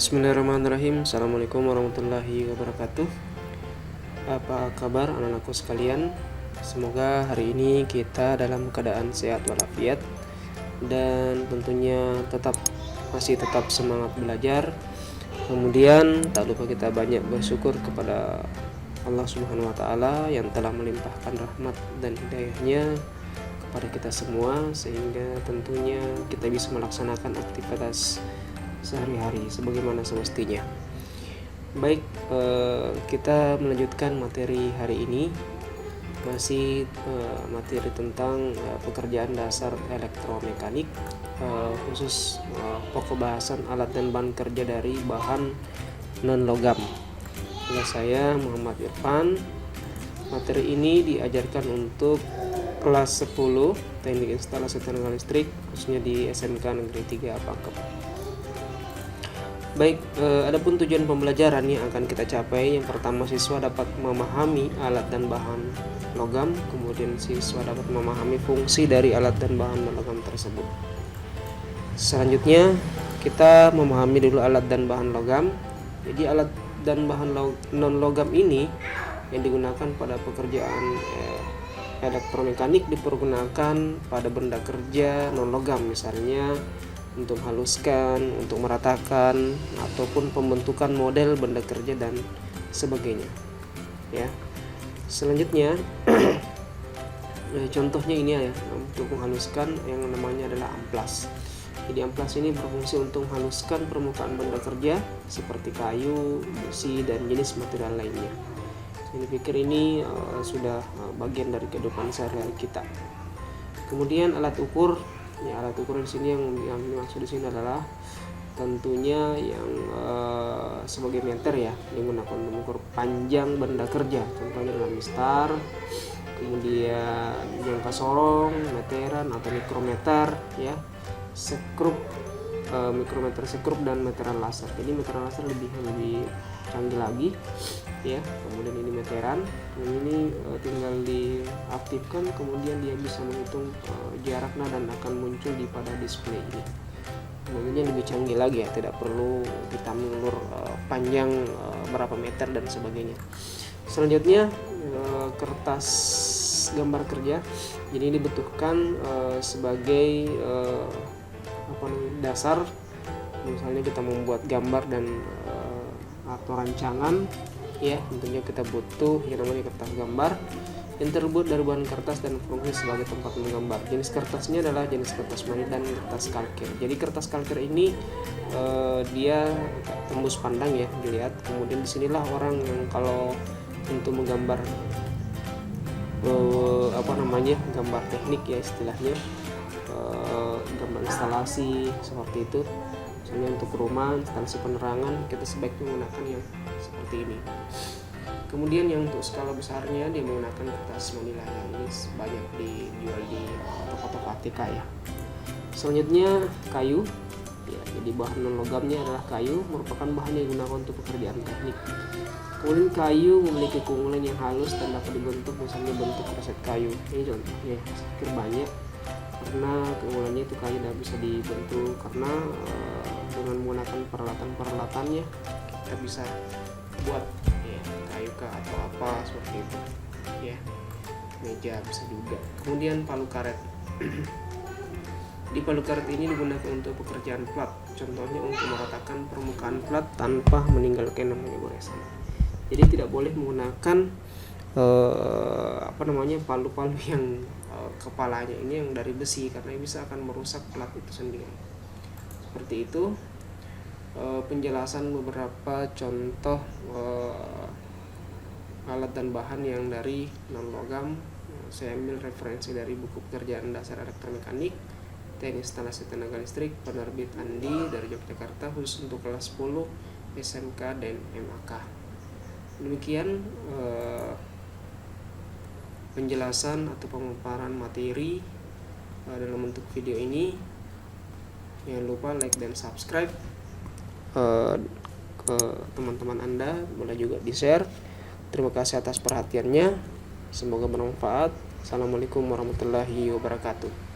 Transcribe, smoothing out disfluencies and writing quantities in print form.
Bismillahirrahmanirrahim. Assalamualaikum warahmatullahi wabarakatuh. Apa kabar anak-anakku sekalian? Semoga hari ini kita dalam keadaan sehat walafiat dan tentunya masih tetap semangat belajar. Kemudian tak lupa kita banyak bersyukur kepada Allah Subhanahu wa taala yang telah melimpahkan rahmat dan hidayahnya kepada kita semua, sehingga tentunya kita bisa melaksanakan aktivitas sehari-hari sebagaimana semestinya. Baik, kita melanjutkan materi hari ini, masih materi tentang pekerjaan dasar elektromekanik, khusus pokok bahasan alat dan bahan kerja dari bahan non logam. Oleh saya Muhammad Irfan. Materi ini diajarkan untuk kelas 10 Teknik Instalasi Tenaga Listrik, khususnya di SMK Negeri 3 Pangkep. Baik, adapun tujuan pembelajaran yang akan kita capai, yang pertama siswa dapat memahami alat dan bahan logam, kemudian siswa dapat memahami fungsi dari alat dan bahan logam tersebut. Selanjutnya kita memahami dulu alat dan bahan logam. Jadi alat dan bahan non logam ini yang digunakan pada pekerjaan elektromekanik dipergunakan pada benda kerja non logam, misalnya untuk menghaluskan, untuk meratakan, ataupun pembentukan model benda kerja dan sebagainya. Ya. Selanjutnya contohnya ini ya, untuk menghaluskan yang namanya adalah amplas. Jadi amplas ini berfungsi untuk menghaluskan permukaan benda kerja seperti kayu, besi, dan jenis material lainnya. Saya pikir ini sudah bagian dari kehidupan sehari-hari kita. Kemudian alat ukur. Ya, alat ukur di sini yang dimaksud di sini adalah tentunya yang sebagai meter ya, digunakan untuk mengukur panjang benda kerja. Contohnya adalah mistar, kemudian jangka sorong, meteran atau mikrometer ya, sekrup, mikrometer, sekrup, dan meteran laser. Jadi meteran laser lebih canggih lagi ya. Kemudian ini meteran, ini tinggal diaktifkan, kemudian dia bisa menghitung jaraknya dan akan muncul pada display ini. Kemudian lebih canggih lagi ya, tidak perlu kita mengukur panjang berapa meter dan sebagainya. Selanjutnya kertas gambar kerja. Jadi ini dibutuhkan sebagai dasar. Misalnya kita membuat gambar dan atau rancangan ya, tentunya kita butuh yang namanya kertas gambar yang terbuat dari bahan kertas dan berfungsi sebagai tempat menggambar. Jenis kertasnya adalah jenis kertas manit dan kertas kalkir. Jadi kertas kalkir ini dia tembus pandang ya, dilihat. Kemudian disinilah orang yang kalau untuk menggambar gambar teknik ya istilahnya, gambar instalasi seperti itu. Misalnya untuk rumah, instalasi penerangan, kita sebaiknya menggunakan yang seperti ini. Kemudian yang untuk skala besarnya dia menggunakan kertas manila yang ini banyak dijual di toko-toko ATK ya. Selanjutnya kayu ya, jadi bahan non logamnya adalah kayu, merupakan bahan yang digunakan untuk pekerjaan teknik. Kemudian kayu memiliki keunggulan yang halus dan dapat dibentuk, misalnya bentuk kresek kayu. Ini contohnya, saya banyak karena keunggulannya itu kayu tidak bisa dibentuk karena dengan menggunakan peralatannya kita bisa buat ya, kayu atau apa seperti itu ya, meja bisa juga. Kemudian palu karet. Di palu karet ini digunakan untuk pekerjaan plat, contohnya untuk meratakan permukaan plat tanpa meninggalkan namanya goresan. Jadi tidak boleh menggunakan palu-palu yang kepalanya ini yang dari besi, karena bisa akan merusak plat itu sendiri. Seperti itu penjelasan beberapa contoh alat dan bahan yang dari non logam. Saya ambil referensi dari buku pekerjaan dasar elektromekanik Teknik Instalasi Tenaga Listrik penerbit Andi dari Yogyakarta, khusus untuk kelas 10 SMK dan MAK. Demikian penjelasan atau pemaparan materi dalam bentuk video ini. Jangan lupa like dan subscribe ke teman-teman Anda, boleh juga di-share. Terima kasih atas perhatiannya, semoga bermanfaat. Assalamualaikum warahmatullahi wabarakatuh.